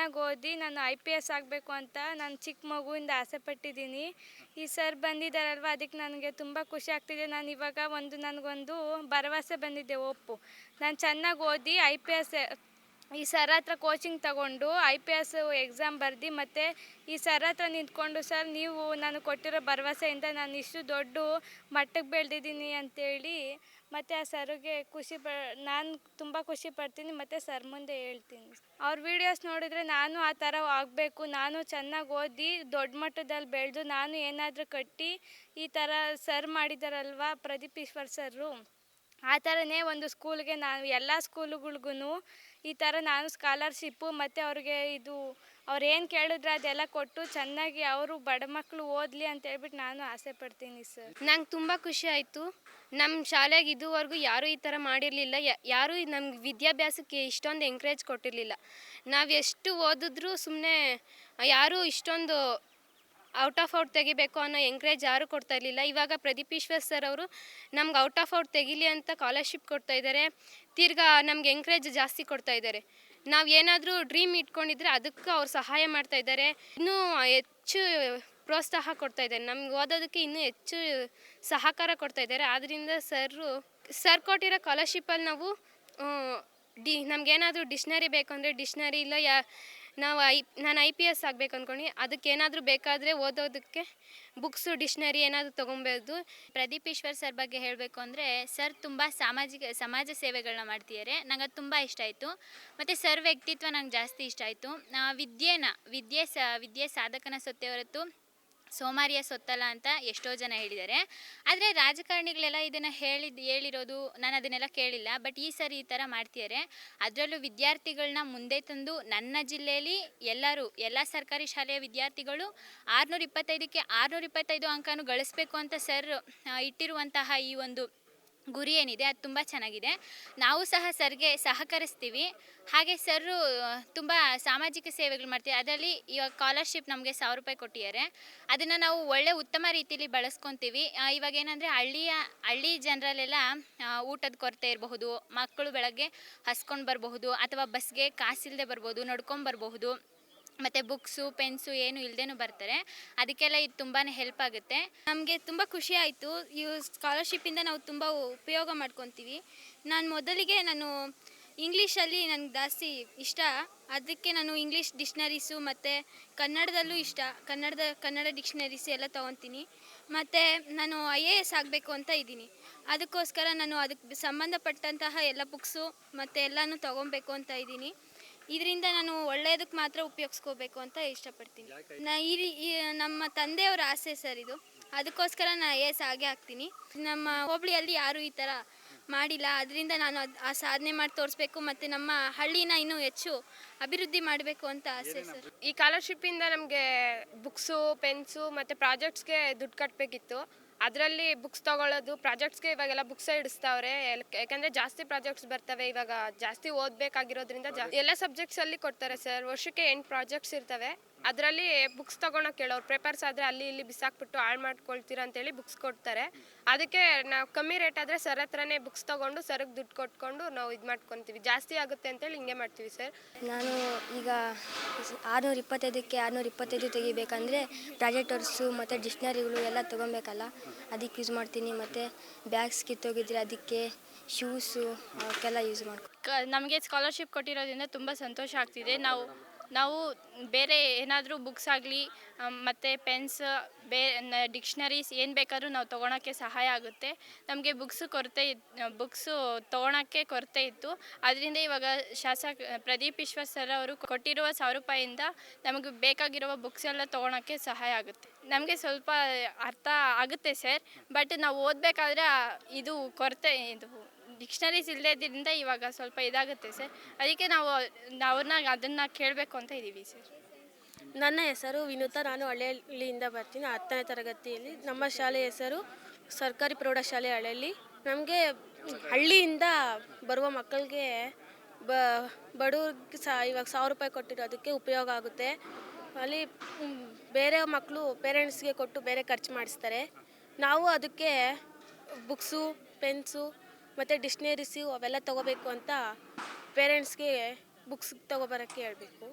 ಚೆನ್ನಾಗಿ ಓದಿ ನಾನು IPS ಆಗಬೇಕು ಅಂತ ನಾನು ಚಿಕ್ಕ ಮಗುವಿಂದ ಆಸೆ ಪಟ್ಟಿದ್ದೀನಿ. ಈ ಸರ್ ಬಂದಿದ್ದಾರಲ್ವ, ಅದಕ್ಕೆ ನನಗೆ ತುಂಬ ಖುಷಿ ಆಗ್ತಿದೆ. ನಾನು ಇವಾಗ ನನಗೊಂದು ಭರವಸೆ ಬಂದಿದೆ, ಒಪ್ಪು ನಾನು ಚೆನ್ನಾಗಿ ಓದಿ IPS ಈ ಸರ್ ಹತ್ರ ಕೋಚಿಂಗ್ ತಗೊಂಡು IPS ಎಕ್ಸಾಮ್ ಬರೆದು ಮತ್ತು ಈ ಸರ್ ಹತ್ರ ನಿಂತ್ಕೊಂಡು, ಸರ್ ನೀವು ನಾನು ಕೊಟ್ಟಿರೋ ಭರವಸೆಯಿಂದ ನಾನು ಇಷ್ಟು ದೊಡ್ಡ ಮಟ್ಟಕ್ಕೆ ಬೆಳೆದಿದ್ದೀನಿ ಅಂತೇಳಿ ಮತ್ತು ಆ ಸರ್ಗೆ ನಾನು ತುಂಬ ಖುಷಿ ಪಡ್ತೀನಿ ಮತ್ತು ಸರ್ ಮುಂದೆ ಹೇಳ್ತೀನಿ. ಅವ್ರ ವೀಡಿಯೋಸ್ ನೋಡಿದರೆ ನಾನು ಆ ಥರ ಆಗಬೇಕು, ನಾನು ಚೆನ್ನಾಗಿ ಓದಿ ದೊಡ್ಡ ಮಟ್ಟದಲ್ಲಿ ಬೆಳೆದು ನಾನು ಏನಾದರೂ ಕಟ್ಟಿ ಈ ಥರ ಸರ್ ಮಾಡಿದಾರಲ್ವ ಪ್ರದೀಪ್ ಈಶ್ವರ್ ಸರ್ರು, ಆ ಥರನೇ ಒಂದು ಸ್ಕೂಲ್ಗೆ ನಾನು ಎಲ್ಲ ಸ್ಕೂಲುಗಳ್ಗೂ ಈ ಥರ ನಾನು ಸ್ಕಾಲರ್ಶಿಪ್ಪು ಮತ್ತು ಅವ್ರಿಗೆ ಅವ್ರು ಏನು ಕೇಳಿದ್ರೆ ಅದೆಲ್ಲ ಕೊಟ್ಟು ಚೆನ್ನಾಗಿ ಅವರು ಬಡ ಮಕ್ಕಳು ಓದಲಿ ಅಂತ ಹೇಳ್ಬಿಟ್ಟು ನಾನು ಆಸೆ ಪಡ್ತೀನಿ ಸರ್. ನಂಗೆ ತುಂಬ ಖುಷಿ ಆಯಿತು. ನಮ್ಮ ಶಾಲೆಗೆ ಇದುವರೆಗೂ ಯಾರೂ ಈ ಥರ ಮಾಡಿರಲಿಲ್ಲ. ಯಾರೂ ನಮ್ಗೆ ವಿದ್ಯಾಭ್ಯಾಸಕ್ಕೆ ಇಷ್ಟೊಂದು ಎಂಕರೇಜ್ ಕೊಟ್ಟಿರಲಿಲ್ಲ. ನಾವು ಎಷ್ಟು ಓದಿದ್ರೂ ಸುಮ್ಮನೆ ಯಾರೂ ಇಷ್ಟೊಂದು ಔಟ್ ಆಫ್ ಔಟ್ ತೆಗಿಬೇಕು ಅನ್ನೋ ಎಂಕರೇಜ್ ಯಾರೂ ಕೊಡ್ತಾ ಇರಲಿಲ್ಲ. ಇವಾಗ ಪ್ರದೀಪ್ ಈಶ್ವರ್ ಸರ್ ಅವರು ನಮ್ಗೆ ಔಟ್ ಆಫ್ ಔಟ್ ತೆಗಿಲಿ ಅಂತ ಸ್ಕಾಲರ್ಶಿಪ್ ಕೊಡ್ತಾಯಿದ್ದಾರೆ. ತಿರ್ಗಾ ನಮ್ಗೆ ಎಂಕರೇಜ್ ಜಾಸ್ತಿ ಕೊಡ್ತಾಯಿದ್ದಾರೆ. ನಾವು ಏನಾದರೂ ಡ್ರೀಮ್ ಇಟ್ಕೊಂಡಿದ್ರೆ ಅದಕ್ಕೆ ಅವ್ರು ಸಹಾಯ ಮಾಡ್ತಾಯಿದ್ದಾರೆ. ಇನ್ನೂ ಹೆಚ್ಚು ಪ್ರೋತ್ಸಾಹ ಕೊಡ್ತಾಯಿದ್ದಾರೆ. ನಮ್ಗೆ ಓದೋದಕ್ಕೆ ಇನ್ನೂ ಹೆಚ್ಚು ಸಹಕಾರ ಕೊಡ್ತಾಯಿದ್ದಾರೆ. ಆದ್ದರಿಂದ ಸರ್ ಕೊಟ್ಟಿರೋ ಸ್ಕಾಲರ್ಶಿಪ್ಪಲ್ಲಿ ನಾವು ನಮಗೇನಾದರೂ ಡಿಕ್ಷ್ನರಿ ಬೇಕು ಅಂದರೆ ಡಿಕ್ಷ್ನರಿ, ಇಲ್ಲ ನಾನು IPS ಆಗಬೇಕು ಅಂದ್ಕೊಂಡು ಅದಕ್ಕೇನಾದರೂ ಬೇಕಾದರೆ ಓದೋದಕ್ಕೆ ಬುಕ್ಸು, ಡಿಕ್ಷ್ನರಿ ಏನಾದರೂ ತೊಗೊಬೋದು. ಪ್ರದೀಪ್ ಈಶ್ವರ್ ಸರ್ ಬಗ್ಗೆ ಹೇಳಬೇಕು ಅಂದರೆ, ಸರ್ ತುಂಬ ಸಮಾಜ ಸೇವೆಗಳನ್ನ ಮಾಡ್ತಿದ್ದಾರೆ. ನಂಗೆ ಅದು ತುಂಬ ಇಷ್ಟ ಆಯಿತು. ಮತ್ತು ಸರ್ ವ್ಯಕ್ತಿತ್ವ ನಂಗೆ ಜಾಸ್ತಿ ಇಷ್ಟ ಆಯಿತು. ವಿದ್ಯೆ ಸಾಧಕನ ಸೊತ್ತೆ ಹೊರತು ಸೋಮಾರಿಯ ಸೊತ್ತಲ್ಲ ಅಂತ ಎಷ್ಟೋ ಜನ ಹೇಳಿದ್ದಾರೆ. ಆದರೆ ರಾಜಕಾರಣಿಗಳೆಲ್ಲ ಇದನ್ನು ಹೇಳಿರೋದು ನಾನು ಅದನ್ನೆಲ್ಲ ಕೇಳಿಲ್ಲ. ಬಟ್ ಈ ಸರಿ ಈ ಥರ ಮಾಡ್ತಿದ್ದಾರೆ. ಅದರಲ್ಲೂ ವಿದ್ಯಾರ್ಥಿಗಳನ್ನ ಮುಂದೆ ತಂದು ನನ್ನ ಜಿಲ್ಲೆಯಲ್ಲಿ ಎಲ್ಲ ಸರ್ಕಾರಿ ಶಾಲೆಯ ವಿದ್ಯಾರ್ಥಿಗಳು 625ಕ್ಕೆ 625 ಅಂಕನೂ ಗಳಿಸ್ಬೇಕು ಅಂತ ಸರ್ ಇಟ್ಟಿರುವಂತಹ ಈ ಒಂದು ಗುರಿ ಏನಿದೆ ಅದು ತುಂಬ ಚೆನ್ನಾಗಿದೆ. ನಾವು ಸಹ ಸರ್ಗೆ ಸಹಕರಿಸ್ತೀವಿ. ಹಾಗೆ ಸರ್ ತುಂಬ ಸಾಮಾಜಿಕ ಸೇವೆಗಳು ಮಾಡ್ತೀವಿ. ಅದರಲ್ಲಿ ಇವಾಗ ಸ್ಕಾಲರ್ಶಿಪ್ ನಮಗೆ 1000 ರೂಪಾಯಿ ಕೊಟ್ಟಿದ್ದಾರೆ. ಅದನ್ನು ನಾವು ಉತ್ತಮ ರೀತಿಯಲ್ಲಿ ಬಳಸ್ಕೊತೀವಿ. ಇವಾಗ ಏನಂದರೆ ಹಳ್ಳಿ ಜನರಲ್ಲೆಲ್ಲ ಊಟದ ಕೊರತೆ ಇರಬಹುದು, ಮಕ್ಕಳು ಬೆಳಗ್ಗೆ ಹಸ್ಕೊಂಡು ಬರಬಹುದು, ಅಥವಾ ಬಸ್ಗೆ ಕಾಸಿಲ್ಲದೆ ಬರ್ಬೋದು, ನಡ್ಕೊಂಬರ್ಬಹುದು, ಮತ್ತು ಬುಕ್ಸು ಪೆನ್ಸು ಏನು ಇಲ್ಲದೇನೂ ಬರ್ತಾರೆ. ಅದಕ್ಕೆಲ್ಲ ಇದು ತುಂಬಾ ಹೆಲ್ಪ್ ಆಗುತ್ತೆ. ನಮಗೆ ತುಂಬ ಖುಷಿ ಆಯಿತು. ಈ ಸ್ಕಾಲರ್ಶಿಪ್ಪಿಂದ ನಾವು ತುಂಬ ಉಪಯೋಗ ಮಾಡ್ಕೊತೀವಿ. ಮೊದಲಿಗೆ ಇಂಗ್ಲೀಷಲ್ಲಿ ನನಗೆ ಜಾಸ್ತಿ ಇಷ್ಟ. ಅದಕ್ಕೆ ನಾನು ಇಂಗ್ಲೀಷ್ ಡಿಕ್ಷ್ನರೀಸು ಮತ್ತು ಕನ್ನಡದಲ್ಲೂ ಇಷ್ಟ. ಕನ್ನಡ ಡಿಕ್ಷ್ನರೀಸು ಎಲ್ಲ ತೊಗೊತೀನಿ. ಮತ್ತು ನಾನು IAS ಆಗಬೇಕು ಅಂತ ಇದ್ದೀನಿ. ಅದಕ್ಕೋಸ್ಕರ ನಾನು ಅದಕ್ಕೆ ಸಂಬಂಧಪಟ್ಟಂತಹ ಎಲ್ಲ ಬುಕ್ಸು ಮತ್ತು ಎಲ್ಲನೂ ತೊಗೊಬೇಕು ಅಂತ ಇದ್ದೀನಿ. ಇದರಿಂದ ನಾನು ಒಳ್ಳೆಯದಕ್ಕೆ ಮಾತ್ರ ಉಪಯೋಗಿಸ್ಕೋಬೇಕು ಅಂತ ಇಷ್ಟಪಡ್ತೀನಿ. ನಮ್ಮ ತಂದೆಯವರ ಆಸೆ ಸರ್ ಇದು. ಅದಕ್ಕೋಸ್ಕರ ನಾನು IAS ಆಗೇ ಆಗ್ತೀನಿ. ನಮ್ಮ ಹೋಬಳಿಯಲ್ಲಿ ಯಾರೂ ಈ ಥರ ಮಾಡಿಲ್ಲ. ಅದರಿಂದ ನಾನು ಆ ಸಾಧನೆ ಮಾಡಿ ತೋರಿಸ್ಬೇಕು ಮತ್ತು ನಮ್ಮ ಹಳ್ಳಿನ ಇನ್ನೂ ಹೆಚ್ಚು ಅಭಿವೃದ್ಧಿ ಮಾಡಬೇಕು ಅಂತ ಆಸೆ ಸರ್. ಈ ಸ್ಕಾಲರ್ಶಿಪ್ಪಿಂದ ನಮಗೆ ಬುಕ್ಸು, ಪೆನ್ಸು ಮತ್ತು ಪ್ರಾಜೆಕ್ಟ್ಸ್ಗೆ ದುಡ್ಡು ಕಟ್ಟಬೇಕಿತ್ತು. ಅದರಲ್ಲಿ ಬುಕ್ಸ್ ತೊಗೊಳ್ಳೋದು, ಪ್ರಾಜೆಕ್ಟ್ಸ್ಗೆ ಇವಾಗೆಲ್ಲ ಬುಕ್ಸೇ ಇಡಿಸ್ತಾವ್ರೆ. ಯಾಕಂದರೆ ಜಾಸ್ತಿ ಪ್ರಾಜೆಕ್ಟ್ಸ್ ಬರ್ತವೆ. ಇವಾಗ ಜಾಸ್ತಿ ಓದಬೇಕಾಗಿರೋದ್ರಿಂದ ಎಲ್ಲ ಸಬ್ಜೆಕ್ಟ್ಸಲ್ಲಿ ಕೊಡ್ತಾರೆ ಸರ್. ವರ್ಷಕ್ಕೆ 8 ಪ್ರಾಜೆಕ್ಟ್ಸ್ ಇರ್ತವೆ. ಅದರಲ್ಲಿ ಬುಕ್ಸ್ ತೊಗೊಳಕ್ಕೆ ಕೇಳೋರು. ಪೇಪರ್ಸ್ ಆದರೆ ಅಲ್ಲಿ ಇಲ್ಲಿ ಬಿಸಾಕ್ಬಿಟ್ಟು ಹಾಳು ಮಾಡ್ಕೊಳ್ತೀರ ಅಂತೇಳಿ ಬುಕ್ಸ್ ಕೊಡ್ತಾರೆ. ಅದಕ್ಕೆ ನಾವು ಕಮ್ಮಿ ರೇಟ್ ಆದರೆ ಸರ್ ಹತ್ರನೇ ಬುಕ್ಸ್ ತೊಗೊಂಡು ಸರ್ಗೆ ದುಡ್ಡು ಕೊಟ್ಕೊಂಡು ನಾವು ಇದು ಮಾಡ್ಕೊತೀವಿ. ಜಾಸ್ತಿ ಆಗುತ್ತೆ ಅಂತೇಳಿ ಹಿಂಗೆ ಮಾಡ್ತೀವಿ ಸರ್. ನಾನು ಈಗ 625ಕ್ಕೆ 625 ತೆಗಿಬೇಕಂದ್ರೆ ಪ್ರಾಜೆಕ್ಟ್ ವರ್ಕ್ಸು ಮತ್ತು ಡಿಕ್ಷ್ನರಿಗಳು ಎಲ್ಲ ತೊಗೊಬೇಕಲ್ಲ, ಅದಕ್ಕೆ ಯೂಸ್ ಮಾಡ್ತೀನಿ. ಮತ್ತು ಬ್ಯಾಗ್ಸ್ ಕಿತ್ತೋಗಿದ್ರೆ ಅದಕ್ಕೆ ಶೂಸು ಅವಕ್ಕೆಲ್ಲ ಯೂಸ್ ನಮಗೆ ಸ್ಕಾಲರ್ಶಿಪ್ ಕೊಟ್ಟಿರೋದ್ರಿಂದ ತುಂಬ ಸಂತೋಷ ಆಗ್ತಿದೆ. ನಾವು ಬೇರೆ ಏನಾದರೂ ಬುಕ್ಸ್ ಆಗಲಿ ಮತ್ತು ಪೆನ್ಸ್, ಡಿಕ್ಷ್ನರೀಸ್ ಏನು ಬೇಕಾದರೂ ನಾವು ತೊಗೊಳಕ್ಕೆ ಸಹಾಯ ಆಗುತ್ತೆ. ನಮಗೆ ಬುಕ್ಸು ತೊಗೊಳಕ್ಕೆ ಕೊರತೆ ಇತ್ತು. ಅದರಿಂದ ಇವಾಗ ಪ್ರದೀಪ್ ಈಶ್ವರ್ ಸರ್ ಅವರು ಕೊಟ್ಟಿರುವ 1000 ರೂಪಾಯಿಂದ ನಮಗೆ ಬೇಕಾಗಿರುವ ಬುಕ್ಸ್ ಎಲ್ಲ ತೊಗೊಳಕ್ಕೆ ಸಹಾಯ ಆಗುತ್ತೆ. ನಮಗೆ ಸ್ವಲ್ಪ ಅರ್ಥ ಆಗುತ್ತೆ ಸರ್. ಬಟ್ ನಾವು ಓದಬೇಕಾದ್ರೆ ಇದು ಡಿಕ್ಷ್ನರೀಸ್ ಇಲ್ಲದಿದ್ದರಿಂದ ಇವಾಗ ಸ್ವಲ್ಪ ಇದಾಗುತ್ತೆ ಸರ್. ಅದಕ್ಕೆ ನಾವು ಅದನ್ನು ಕೇಳಬೇಕು ಅಂತ ಇದ್ದೀವಿ ಸರ್. ನನ್ನ ಹೆಸರು ವಿನುತಾ. ನಾನು ಹಳ್ಳಿಯಿಂದ ಬರ್ತೀನಿ. 10ನೇ ತರಗತಿಯಲ್ಲಿ. ನಮ್ಮ ಶಾಲೆ ಹೆಸರು ಸರ್ಕಾರಿ ಪ್ರೌಢಶಾಲೆ ಹಳ್ಳಿ. ನಮಗೆ ಹಳ್ಳಿಯಿಂದ ಬರುವ ಮಕ್ಕಳಿಗೆ ಬಡವ್ರಿಗೆ ಇವಾಗ 1000 ರೂಪಾಯಿ ಕೊಟ್ಟಿರೋದಕ್ಕೆ ಉಪಯೋಗ ಆಗುತ್ತೆ. ಅಲ್ಲಿ ಬೇರೆ ಮಕ್ಕಳು ಪೇರೆಂಟ್ಸ್ಗೆ ಕೊಟ್ಟು ಬೇರೆ ಖರ್ಚು ಮಾಡಿಸ್ತಾರೆ. ನಾವು ಅದಕ್ಕೆ ಬುಕ್ಸು, ಪೆನ್ಸು ಮತ್ತು ಡಿಕ್ಷ್ನರೀಸು ಅವೆಲ್ಲ ತೊಗೋಬೇಕು ಅಂತ ಪೇರೆಂಟ್ಸ್ಗೆ ಬುಕ್ಸ್ ತೊಗೊಬರೋಕ್ಕೆ ಹೇಳಬೇಕು.